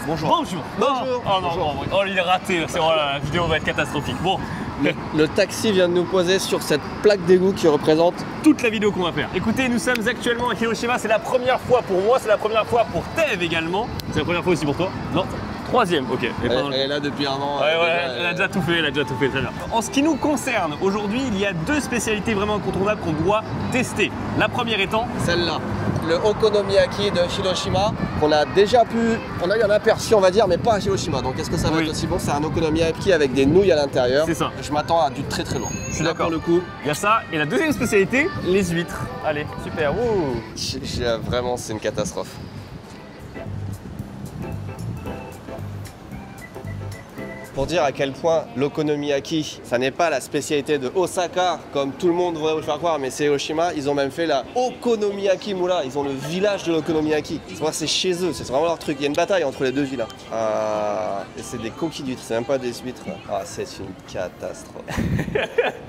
Bonjour. Bonjour. Bonjour. Oh non, non, oh, il est raté. C'est oh, la vidéo va être catastrophique. Bon, Le taxi vient de nous poser sur cette plaque d'égout qui représente... toute la vidéo qu'on va faire. Écoutez, nous sommes actuellement à Hiroshima. C'est la première fois pour moi, c'est la première fois pour Tev également. C'est la première fois aussi pour toi? Non. Troisième, ok. Elle est là depuis un an. Elle a déjà tout fait, très bien. En ce qui nous concerne, aujourd'hui, il y a deux spécialités vraiment incontournables qu'on doit tester. La première étant Celle-là, le okonomiyaki de Hiroshima, qu'on a déjà on a eu un aperçu, on va dire, mais pas à Hiroshima. Donc est-ce que ça va être aussi bon? C'est un okonomiyaki avec des nouilles à l'intérieur. C'est ça. Je m'attends à du très très lourd. Je suis d'accord. Pour le coup. Il y a ça. Et la deuxième spécialité, les huîtres. Allez, super. Wouh. Vraiment, c'est une catastrophe. Pour dire à quel point l'okonomiyaki, ça n'est pas la spécialité de Osaka, comme tout le monde voudrait vous faire croire, mais c'est Hiroshima. Ils ont même fait la Okonomiyaki Mura. Ils ont le village de l'okonomiyaki. C'est chez eux, c'est vraiment leur truc. Il y a une bataille entre les deux villes. Et c'est des coquilles d'huîtres, c'est même pas des huîtres. Ah, c'est une catastrophe.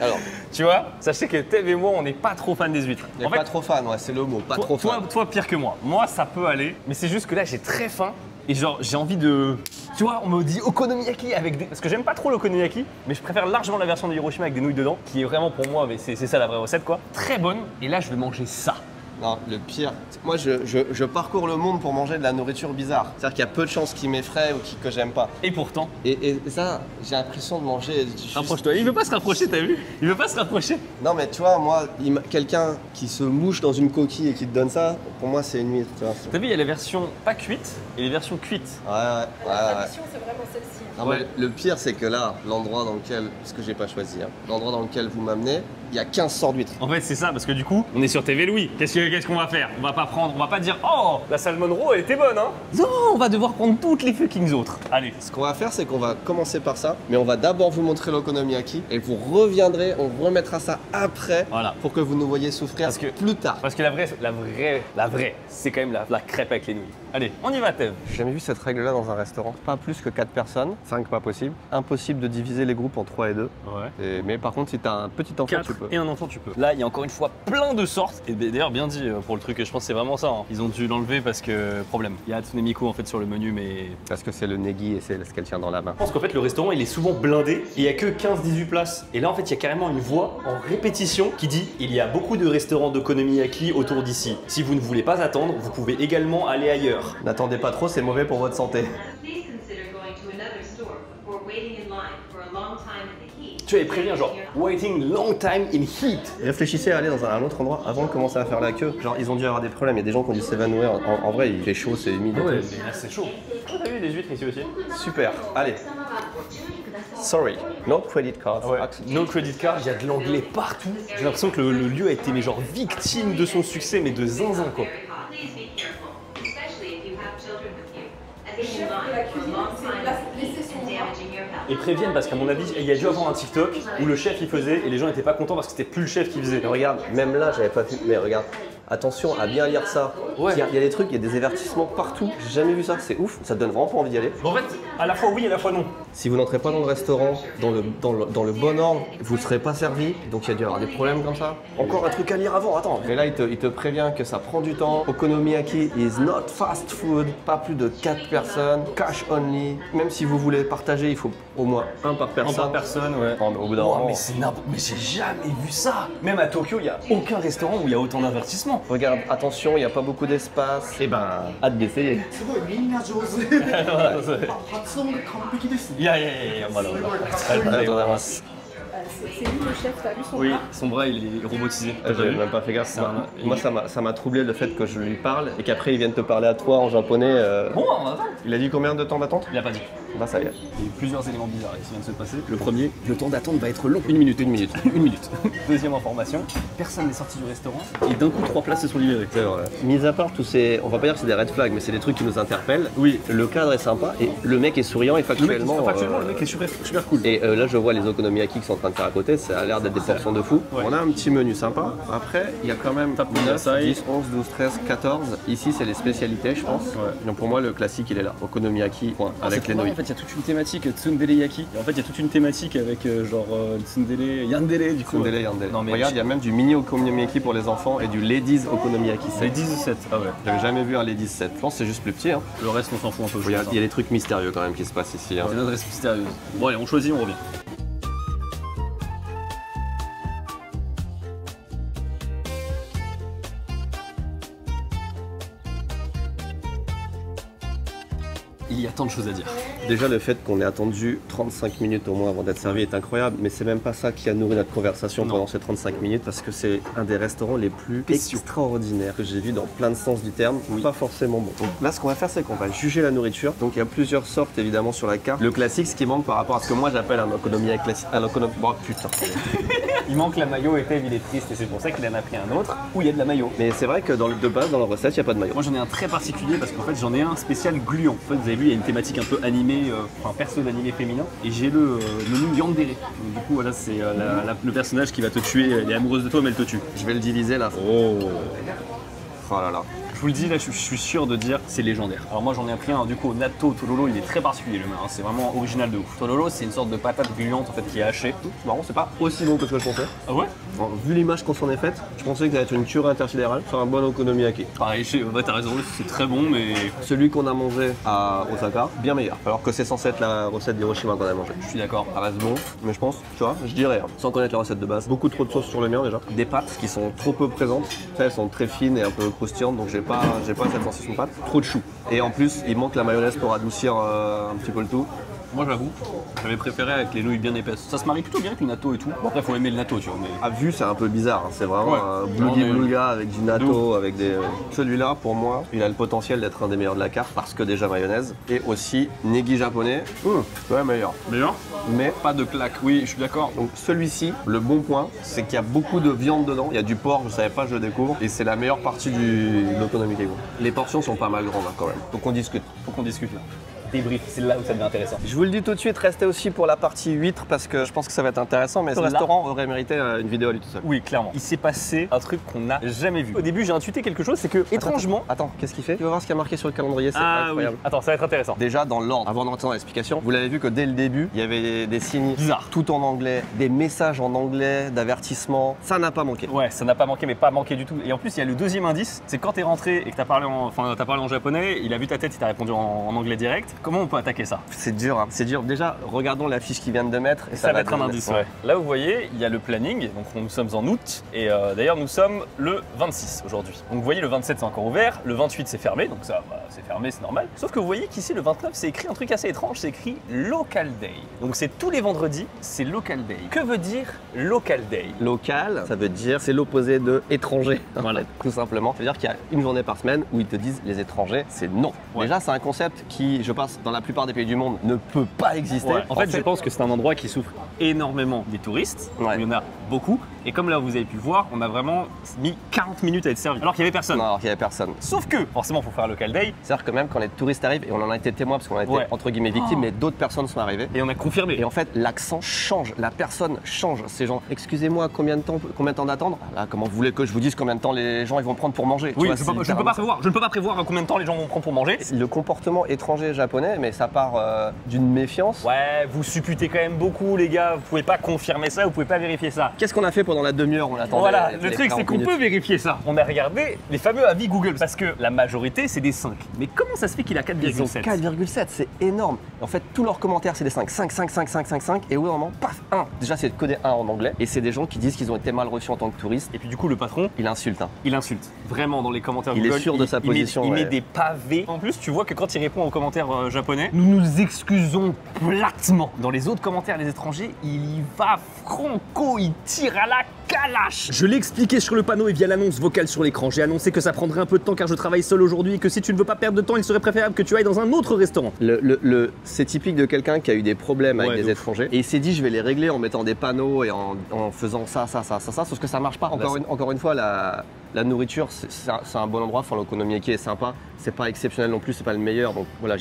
Alors, tu vois, sachez que Tev et moi, on n'est pas trop fan des huîtres. On n'est pas trop fan, ouais, c'est le mot, pas trop fan. Toi, pire que moi. Moi, ça peut aller, mais c'est juste que là, j'ai très faim. Et genre, j'ai envie de... Tu vois, on me dit okonomiyaki avec des... Parce que j'aime pas trop l'okonomiyaki, mais je préfère largement la version de Hiroshima avec des nouilles dedans, qui est vraiment pour moi, mais c'est ça la vraie recette quoi. Très bonne, et là je vais manger ça. Non, le pire, moi je parcours le monde pour manger de la nourriture bizarre. C'est-à-dire qu'il y a peu de chances qu'il m'effraie ou que j'aime pas. Et pourtant... Et ça, j'ai l'impression de manger... Rapproche-toi, il veut pas se rapprocher, t'as vu? Il veut pas se rapprocher. Non mais tu vois, moi, quelqu'un qui se mouche dans une coquille et qui te donne ça, pour moi c'est une huître. T'as vu, il y a les versions pas cuites et les versions cuites. Ouais. La tradition, c'est vraiment celle-ci. Non, mais le pire c'est que là, l'endroit dans lequel, parce que j'ai pas choisi, l'endroit dans lequel vous m'amenez, il y a 15 sortes d'huîtres. En fait c'est ça, parce que du coup, on est sur TV Louis. Qu'est-ce qu'on va faire? On va pas dire oh, la salmon roe elle était bonne hein. Non, on va devoir prendre toutes les fucking autres. Allez. Ce qu'on va faire c'est qu'on va commencer par ça, mais on va d'abord vous montrer l'okonomiyaki et vous reviendrez, on remettra ça après pour que vous nous voyez souffrir plus tard. Parce que la vraie, c'est quand même la crêpe avec les nouilles. Allez, on y va Tev. J'ai jamais vu cette règle là dans un restaurant. Pas plus que 4 personnes, 5 pas possible. Impossible de diviser les groupes en 3 et 2. Ouais. Mais par contre si t'as un petit enfant tu peux. Et un enfant tu peux. Là il y a encore une fois plein de sortes. Et d'ailleurs bien dit pour le truc, je pense que c'est vraiment ça. Hein. Ils ont dû l'enlever parce que problème. Il y a Hatsune Miku en fait sur le menu mais... Parce que c'est le negi et c'est ce qu'elle tient dans la main. Je pense qu'en fait le restaurant il est souvent blindé et il n'y a que 15-18 places. Et là en fait il y a carrément une voix en répétition qui dit il y a beaucoup de restaurants d'okonomiyaki autour d'ici. Si vous ne voulez pas attendre, vous pouvez également aller ailleurs. N'attendez pas trop, c'est mauvais pour votre santé. Tu vois, il prévient genre waiting long time in heat. Réfléchissez à aller dans un autre endroit avant de commencer à faire la queue. Genre ils ont dû avoir des problèmes, il y a des gens qui ont dû s'évanouir. En vrai il fait chaud, c'est humide. Ouais, mais là c'est chaud. Oh, t'as vu les huîtres ici aussi? Super, allez. Sorry, no credit card. Ouais. No credit card, il y a de l'anglais partout. J'ai l'impression que le lieu a été mais genre victime de son succès mais de zinzin quoi. Et préviennent parce qu'à mon avis, il y a dû avoir un TikTok où le chef il faisait et les gens n'étaient pas contents parce que c'était plus le chef qui faisait. Mais regarde, même là j'avais pas vu, mais regarde. Attention à bien lire ça. Ouais. Il y a des trucs, il y a des avertissements partout. J'ai jamais vu ça, c'est ouf. Ça te donne vraiment pas envie d'y aller. Bon, en fait, à la fois oui, à la fois non. Si vous n'entrez pas dans le restaurant, dans le bon ordre, vous ne serez pas servi. Donc il y a dû y avoir des problèmes comme ça. Encore un truc à lire avant, attends. Et là, il te prévient que ça prend du temps. Okonomiyaki is not fast food. Pas plus de 4 personnes. Cash only. Même si vous voulez partager, il faut au moins un par personne. Un par personne, ouais. Non, mais au bout d'un moment. Mais c'est n'importe. Mais j'ai jamais vu ça. Même à Tokyo, il n'y a aucun restaurant où il y a autant d'avertissements. Regarde, attention, il n'y a pas beaucoup d'espace. Et ben, hâte d'essayer. Il y a, voilà. C'est lui le chef, t'as vu son Oui, bras? son bras il est robotisé. J'avais même pas fait gaffe. Moi ça m'a troublé le fait que je lui parle et qu'après il vienne te parler à toi en japonais. Bon, on attend. Il a dit combien de temps d'attente? Il a pas dit. Bah ça y est. Il y a eu plusieurs éléments bizarres qui viennent de se passer. Le premier, le temps d'attente va être long. Une minute. Une minute. Deuxième information, personne n'est sorti du restaurant et d'un coup 3 places se sont libérées. C'est vrai. Mis à part tous ces, on va pas dire que c'est des red flags, mais c'est des trucs qui nous interpellent. Oui. Le cadre est sympa et le mec est souriant et factuellement. Le mec est super cool. Et là je vois les okonomiyaki qui sont en train train de faire à côté, ça a l'air d'être des portions de fou. Ouais. On a un petit menu sympa. Après, il y a quand même 9, 10, 11, 12, 13, 14. Ici, c'est les spécialités, je pense. Donc pour moi, le classique, il est là. Okonomiyaki, point, avec les nouilles. En fait, il y a toute une thématique tsundere yaki. Et en fait, il y a toute une thématique avec tsundere, yandere du coup. Tsundere, yandere. Non, mais Regarde, il y a même du mini okonomiyaki pour les enfants et du ladies okonomiyaki set. Les 17. Ah ouais. J'avais jamais vu un ladies set. Je pense que c'est juste plus petit. Hein. Le reste, on s'en fout un peu. Il y a des trucs mystérieux quand même qui se passent ici. Hein. C'est une adresse mystérieuse. Bon, allez, on choisit, on revient. Il y a tant de choses à dire. Déjà, le fait qu'on ait attendu 35 minutes au moins avant d'être servi est incroyable, mais c'est même pas ça qui a nourri notre conversation pendant ces 35 minutes, parce que c'est un des restaurants les plus extraordinaires que j'ai vu dans plein de sens du terme, pas forcément bon. Donc là, ce qu'on va faire, c'est qu'on va juger la nourriture. Donc il y a plusieurs sortes évidemment sur la carte. Le classique, ce qui manque par rapport à ce que moi j'appelle un okonomiyaki classique. Oh putain. Il manque la mayo et Tev, il est triste et c'est pour ça qu'il en a pris un autre où il y a de la mayo. Mais c'est vrai que de base, dans la recette, il n'y a pas de maillot. Moi, j'en ai un très particulier parce qu'en fait, j'en ai un spécial gluant. En fait, vous avez vu, il y a une thématique un peu animée, enfin perso d'animé féminin. Et j'ai le nom Yandere. Donc, du coup, voilà, c'est le personnage qui va te tuer. Elle est amoureuse de toi, mais elle te tue. Je vais le diviser là. Oh là là. Je vous le dis, là, je suis sûr de dire, c'est légendaire. Alors moi, j'en ai pris un, du coup, natto tololo, il est très particulier, le mien, hein, c'est vraiment original de ouf. Tololo, c'est une sorte de patate gluante, en fait, qui est hachée. C'est marrant, c'est pas aussi bon que ce que je pensais. Ah ouais? Bon, vu l'image qu'on s'en est faite, je pensais que ça allait être une tuerie intersidérale sur un bon okonomiyaki. Pareil, ouais, t'as raison, c'est très bon, mais Celui qu'on a mangé à Osaka, bien meilleur. Alors que c'est censé être la recette d'Hiroshima qu'on a mangé. je suis d'accord. Ça reste bon, mais je pense, tu vois, je dirais, hein, sans connaître la recette de base, beaucoup trop de sauce sur le mien déjà. Des pâtes qui sont trop peu présentes, tu sais, elles sont très fines et un peu croustillantes, donc j'ai pas cette sensation de pâte. Trop de choux. Et en plus, il manque la mayonnaise pour adoucir un petit peu le tout. Moi, j'avoue, j'avais préféré avec les nouilles bien épaisses. Ça se marie plutôt bien avec le natto et tout. Bon, après, faut aimer le natto, tu vois. Mais... À vue, c'est un peu bizarre, hein. C'est vraiment Ouais. un Non, mais- boulga avec du natto, avec des... Celui-là, pour moi, il a le potentiel d'être un des meilleurs de la carte parce que déjà mayonnaise. Et aussi, negi japonais, ouais, meilleur. Meilleur? Mais Pas de claque, oui, je suis d'accord. donc celui-ci, le bon point, c'est qu'il y a beaucoup de viande dedans. Il y a du porc, je savais pas, je le découvre. Et c'est la meilleure partie de l'okonomiyaki. Les portions sont pas mal grandes hein, quand même. Donc on discute. Faut qu'on discute là. Débrief, c'est là où ça devient intéressant. Je vous le dis tout de suite, restez aussi pour la partie huître parce que je pense que ça va être intéressant. Mais ce Là. restaurant aurait mérité une vidéo à lui tout seul. Oui, clairement. Il s'est passé un truc qu'on n'a jamais vu. Au début, j'ai intuité quelque chose, c'est que, étrangement... Attends, qu'est-ce qu'il fait? Tu vas voir ce qu'il y a marqué sur le calendrier, c'est Ah oui. incroyable. Attends, ça va être intéressant. Déjà dans l'ordre, avant d'entrer dans l'explication, vous l'avez vu que dès le début, il y avait des signes Bizarre. tout en anglais, des messages en anglais, d'avertissement. Ça n'a pas manqué. Ouais, ça n'a pas manqué, mais pas manqué du tout. Et en plus, il y a le deuxième indice, c'est quand t'es rentré et que t'as parlé en japonais, il a vu ta tête, il t'a répondu en anglais direct. Comment on peut attaquer ça? C'est dur, hein. C'est dur. Déjà, regardons la fiche qu'ils viennent de mettre. Et Ça va être un indice, ouais. Là, vous voyez, il y a le planning. Donc, nous sommes en août. Et d'ailleurs, nous sommes le 26 aujourd'hui. Donc, vous voyez, le 27, c'est encore ouvert. Le 28, c'est fermé. Donc, ça, bah, c'est fermé, c'est normal. Sauf que vous voyez qu'ici, le 29, c'est écrit un truc assez étrange. C'est écrit Local Day. Donc, c'est tous les vendredis, c'est Local Day. Que veut dire Local Day? Local, ça veut dire, c'est l'opposé de étranger. Voilà, tout simplement. C'est-à-dire qu'il y a une journée par semaine où ils te disent les étrangers, c'est non. Ouais. Déjà, c'est un concept qui, je pense, dans la plupart des pays du monde, ne peut pas exister. Ouais. En fait, je pense que c'est un endroit qui souffre énormément des touristes. Ouais. Il y en a beaucoup. Et comme là, vous avez pu le voir, on a vraiment mis 40 minutes à être servi. Alors qu'il n'y avait personne. Non, alors qu'il n'y avait personne. Sauf que, forcément, il faut faire un Local Day. C'est-à-dire que même quand les touristes arrivent, et on en a été témoin parce qu'on a été Ouais. entre guillemets victimes, mais d'autres personnes sont arrivées. Et on a confirmé. Et en fait, l'accent change, la personne change. C'est genre, excusez-moi, combien de temps d'attendre? Là, comment vous voulez que je vous dise combien de temps les gens ils vont prendre pour manger? Oui, Tu vois, je c'est ne peux pas prévoir combien de temps les gens vont prendre pour manger. le comportement étranger japonais, mais ça part d'une méfiance. Ouais, vous supputez quand même beaucoup, les gars. Vous pouvez pas confirmer ça, vous pouvez pas vérifier ça. Qu'est-ce qu'on a fait pendant la demi-heure où on attendait? Voilà, les le truc c'est 40 qu'on minutes peut vérifier ça. On a regardé les fameux avis Google parce que la majorité c'est des 5. Mais comment ça se fait qu'il a Ils ont 4,7? 4,7, c'est énorme. En fait, tous leurs commentaires, c'est des 5. 5, 5, 5, 5, 5, 5. Et au bout d'un moment, paf, 1. Déjà, c'est que des 1 en anglais. Et c'est des gens qui disent qu'ils ont été mal reçus en tant que touristes. Et puis du coup le patron, Il insulte. Hein. il insulte. Vraiment dans les commentaires Il est Google. sûr de sa position, Il met ouais. des pavés. En plus, tu vois que quand il répond aux commentaires japonais, nous nous excusons platement. Dans les autres commentaires, les étrangers, il y va franco, il tire à la Kalash. Je l'ai expliqué sur le panneau et via l'annonce vocale sur l'écran. J'ai annoncé que ça prendrait un peu de temps car je travaille seul aujourd'hui et que si tu ne veux pas perdre de temps, il serait préférable que tu ailles dans un autre restaurant. C'est typique de quelqu'un qui a eu des problèmes avec Ouais, des étrangers et il s'est dit je vais les régler en mettant des panneaux et en faisant ça, sauf que ça marche pas. Encore une fois, la nourriture, c'est un bon endroit, enfin, l'okonomiyaki est sympa, c'est pas exceptionnel non plus, c'est pas le meilleur, donc voilà,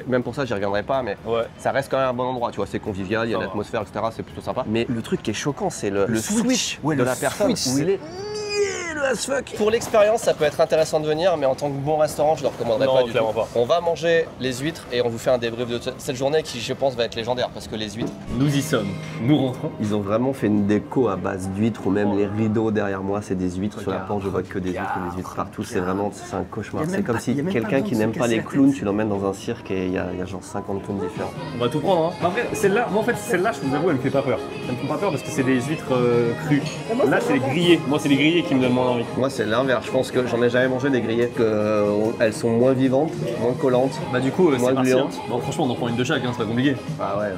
même pour ça j'y reviendrai pas, mais Ouais. ça reste quand même un bon endroit, tu vois, c'est convivial, il y a l'atmosphère, etc., c'est plutôt sympa. Mais le truc qui est choquant, c'est le switch de la personne où il est mielleux as fuck. Pour l'expérience, ça peut être intéressant de venir, mais en tant que bon restaurant, je ne le recommanderais Non, pas du tout. clairement pas. On va manger les huîtres et on vous fait un débrief de cette journée qui, je pense, va être légendaire parce que les huîtres. Nous y sommes. Nous rentrons. Ils ont vraiment fait une déco à base d'huîtres ou même les rideaux derrière moi, c'est des huîtres sur la planche, je vois que des huîtres et des huîtres partout, c'est un cauchemar. C'est comme si quelqu'un qui n'aime pas les clowns, tu l'emmènes dans un cirque et il y a genre 50 clowns différents. On va tout prendre, hein. Après, celle-là, moi en fait, celle-là, je vous avoue, elle me fait pas peur. Elle me fait pas peur parce que c'est des huîtres crues. Là, c'est les grillés. Moi, c'est les grillés qui me donnent moins envie. Moi, c'est l'inverse, je pense que j'en ai jamais mangé des grillées, elles sont moins vivantes, moins collantes. Bah, du coup, c'est Moins parti. Hein. gluantes. Bon, franchement, on en prend une de chaque, hein, c'est pas compliqué. Ah ouais.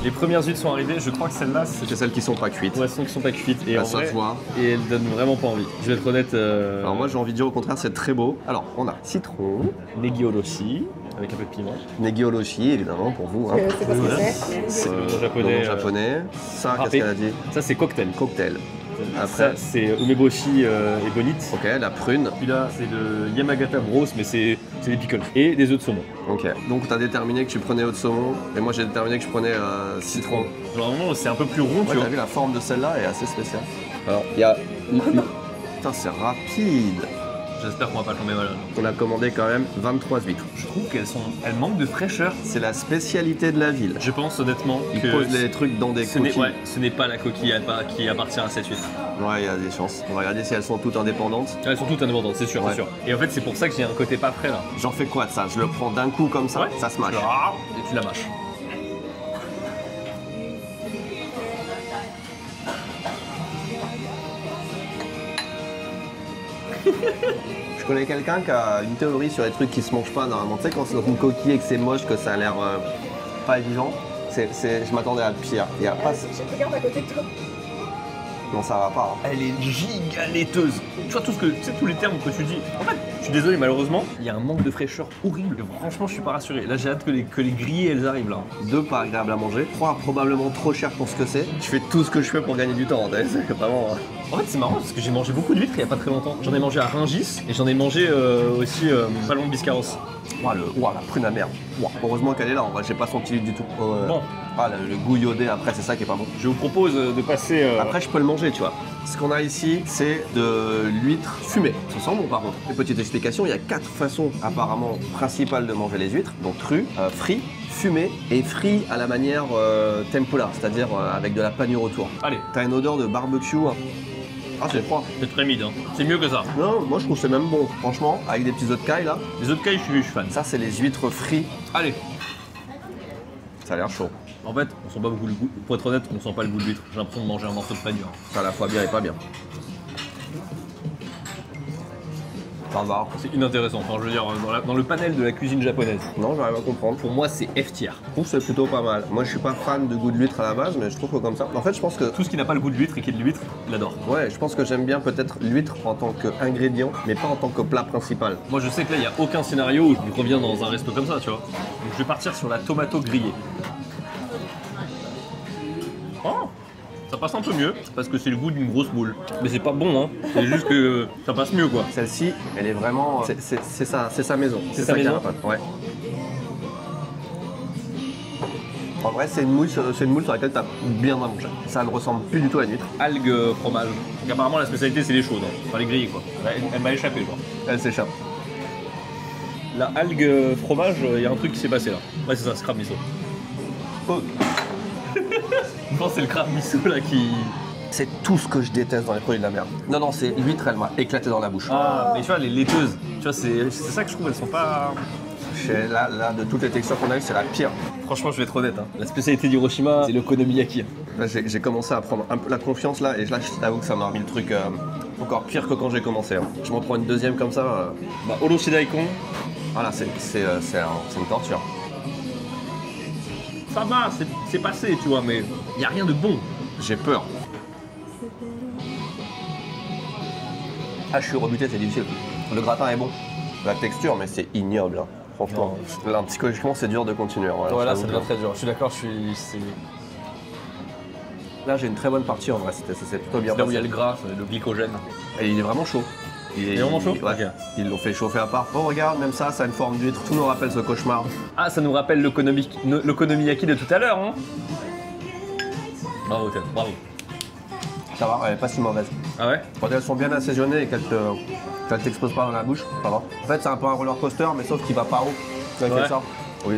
Les premières huîtres sont arrivées, je crois que celle-là, C'est celles qui sont pas cuites. Ouais, celles qui sont pas cuites. Et Bah, en ça vrai, se voit. et elles donnent vraiment pas envie. Je vais être honnête. Alors moi j'ai envie de dire au contraire c'est très beau. Alors on a citron, Negi oroshi, avec un peu de piment. negi oroshi évidemment pour vous. Hein. C'est pas ce que Voilà. c'est. C'est le nom Le japonais. nom japonais. Ça qu'est-ce râpé. qu'elle a dit? Ça, c'est cocktail. Cocktail. Ça, Après, c'est umeboshi et bonite. ok, la prune. Puis là, c'est le Yamagata Bros, mais c'est des pickles. Et des œufs de saumon. Ok. Donc tu as déterminé que tu prenais eau de saumon et moi j'ai déterminé que je prenais citron. Genre, vraiment, c'est un peu plus rond, Ouais, tu vois. t'as vu la forme de celle-là est assez spéciale. Alors il y a. Putain c'est rapide. J'espère qu'on va pas tomber malade. On a commandé quand même 23 huîtres. Je trouve elles manquent de fraîcheur. C'est la spécialité de la ville. Je pense honnêtement Ils que posent les trucs dans des ce n'est coquilles. ce n'est pas la coquille qui appartient à cette huître. Ouais, il y a des chances. On va regarder si elles sont toutes indépendantes. Elles sont toutes indépendantes, c'est sûr, Ouais. c'est sûr. Et en fait, c'est pour ça que j'ai un côté pas frais là. J'en fais quoi de ça? Je le prends d'un coup comme ça, Ouais. ça se mâche. Et tu la mâches. Je connais quelqu'un qui a une théorie sur les trucs qui se mangent pas normalement. Tu sais, quand c'est dans une coquille et que c'est moche, que ça a l'air pas évident, je m'attendais à le pire. Il y a pas... Je regarde à côté de toi. Non, ça va pas. Hein. Elle est giga laiteuse. Tu vois, tous les termes que tu dis. En fait, je suis désolé, malheureusement, il y a un manque de fraîcheur horrible. Et franchement, je suis pas rassuré. Là, j'ai hâte que les grillées, elles arrivent là. 2, pas agréable à manger. 3, probablement trop cher pour ce que c'est. Je fais tout ce que je fais pour gagner du temps. C'est vraiment... En fait, c'est marrant parce que j'ai mangé beaucoup d'huîtres il y a pas très longtemps. J'en ai mangé à Rungis et j'en ai mangé aussi pas loin de Biscarrosse. Ouah, la prune amère. Ouah, heureusement qu'elle est là, en vrai, j'ai pas senti du tout. Bon. Ah, le goût iodé après, c'est ça qui est pas bon. Je vous propose de passer. Après, je peux le manger, tu vois. Ce qu'on a ici, c'est de l'huître fumée. Ça sent bon, par contre. Une petite explication, il y a 4 façons apparemment principales de manger les huîtres. Donc cru, frit, fumé et frit à la manière tempura, c'est-à-dire avec de la panure autour. Allez, T'as une odeur de barbecue. Hein. Ah, c'est froid. c'est très mid, hein. C'est mieux que ça. Non, moi je trouve que c'est même bon. Franchement, avec des petits œufs de caille là. Les autres cas, je suis fan. Ça, c'est les huîtres frites. Allez. Ça a l'air chaud. En fait, on sent pas beaucoup le goût. Pour être honnête, on sent pas le goût de l'huître. J'ai l'impression de manger un morceau de panure. C'est à la fois bien et pas bien. Ça va. C'est inintéressant. Enfin, je veux dire, dans le panel de la cuisine japonaise, Non, j'arrive à comprendre. pour moi, c'est F tier. Je trouve que c'est plutôt pas mal. Moi, je suis pas fan de goût de l'huître à la base, mais je trouve que comme ça. En fait, je pense que. Tout ce qui n'a pas le goût de l'huître et qui est de l'huître, il adore. Ouais, je pense que j'aime bien peut-être l'huître en tant qu'ingrédient, mais pas en tant que plat principal. Moi, je sais que là, il n'y a aucun scénario où je reviens dans un resto comme ça, tu vois. Donc, je vais partir sur la tomato grillée. Oh, ça passe un peu mieux parce que c'est le goût d'une grosse boule. Mais c'est pas bon, hein. C'est juste que ça passe mieux, quoi. Celle-ci, elle est vraiment. C'est sa maison. C'est sa ça qui maison. est ouais. En vrai, c'est une mousse sur laquelle t'as bien à manger. Ça ne ressemble plus du tout à une huître. Algues, fromage. Donc, apparemment, la spécialité, c'est les chaudes. Hein. Enfin, les grillées, quoi. Elle m'a échappé, genre. Elle s'échappe. La algue fromage, il y a un truc qui s'est passé là. Ouais, c'est ça, c'est crab miso. Oh. Je pense que c'est le crab miso là qui. C'est tout ce que je déteste dans les produits de la merde. Non, non, c'est l'huître, elle m'a éclaté dans la bouche. Ah, mais tu vois, les laiteuses, tu vois, c'est ça que je trouve, elles sont pas. Là, de toutes les textures qu'on a eues, c'est la pire. Franchement, je vais être honnête, hein. La spécialité d'Hiroshima, c'est l'okonomiyaki. Là, j'ai commencé à prendre un peu la confiance là, et là, je t'avoue que ça m'a remis le truc encore pire que quand j'ai commencé. Hein. Je m'en prends une deuxième comme ça. Bah, oroshi daikon, Voilà, c'est une torture. ça va, c'est passé, tu vois, mais il y a rien de bon. J'ai peur. Ah, je suis rebuté, c'est difficile. Le gratin est bon. La texture, mais c'est ignoble. Hein. Franchement, là, psychologiquement, c'est dur de continuer. Voilà, ça devient très dur. Je suis d'accord, Là, j'ai une très bonne partie en vrai. C'est plutôt bien là où il y a passé. le gras, le glycogène. Et il est vraiment chaud. Il est vraiment chaud. Ouais. Ok. Ils l'ont fait chauffer à part. Oh, regarde, même ça a une forme d'huître. Tout nous rappelle ce cauchemar. Ah, ça nous rappelle l'okonomiyaki de tout à l'heure, hein. Bravo, Ted, bravo. Ça va, elle est pas si mauvaise. Ah ouais? Quand elles sont bien assaisonnées et qu'elles t'explosent pas dans la bouche, ça va. En fait, c'est un peu un roller coaster, mais sauf qu'il va pas haut. Tu vois, Ouais. fait ça. Oui,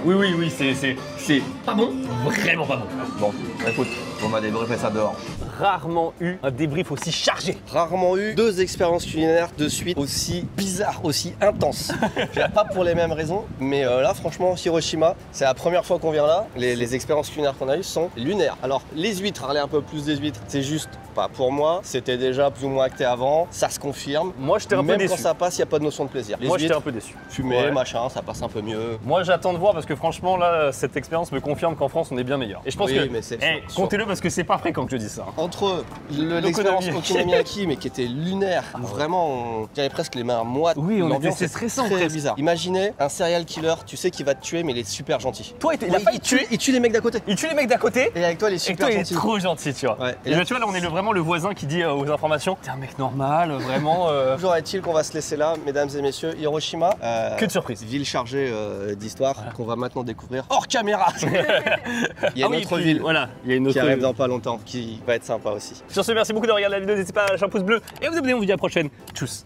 Ouais, oui, c'est pas bon, vraiment pas bon. Bon, écoute, on va débriefer ça dehors. Rarement eu un débrief aussi chargé. Rarement eu 2 expériences culinaires de suite aussi bizarres, aussi intenses. Pas pour les mêmes raisons, mais là, franchement, Hiroshima, c'est la première fois qu'on vient là. Les expériences culinaires qu'on a eues sont lunaires. Alors, les huîtres, parler un peu plus des huîtres, c'est juste pas pour moi. C'était déjà plus ou moins acté avant, ça se confirme. Moi, j'étais un peu Même déçu. quand ça passe, il n'y a pas de notion de plaisir. Les Moi, j'étais huîtres, un peu déçu. fumées, Ouais. machin, ça passe un peu mieux. Moi, j'attends de voir parce que franchement, là, cette expérience me confirme qu'en France, on est bien meilleur. Et je pense Oui, que, mais c'est sûr. comptez-le parce que c'est pas fréquent que je dis ça. Entre l'expérience L'okonomiyaki. Okonomiyaki, mais qui était lunaire, où vraiment j'avais presque les mains moites. Oui, on L'ambiance était est stressant, très presque. bizarre. Imaginez un serial killer, tu sais qu'il va te tuer, mais il est super gentil. Toi, il a failli te tuer. Il tue les mecs d'à côté. Il tue les mecs d'à côté. Et avec toi, il est Et super toi, il est gentil. trop gentil, tu vois. Ouais. Et là, tu vois, là, on est vraiment le voisin qui dit aux informations t'es un mec normal, vraiment. Toujours est-il qu'on va se laisser là, mesdames et messieurs, Hiroshima. Que de surprise. Ville chargée d'histoire qu'on va maintenant découvrir hors caméra. Il y a Ah une oui, autre puis, ville voilà, il y a une autre qui arrive dans pas longtemps, qui va être sympa aussi. Sur ce, merci beaucoup de regarder la vidéo. N'hésitez pas à lâcher un pouce bleu et à vous abonner. On vous dit à la prochaine. Tchuss.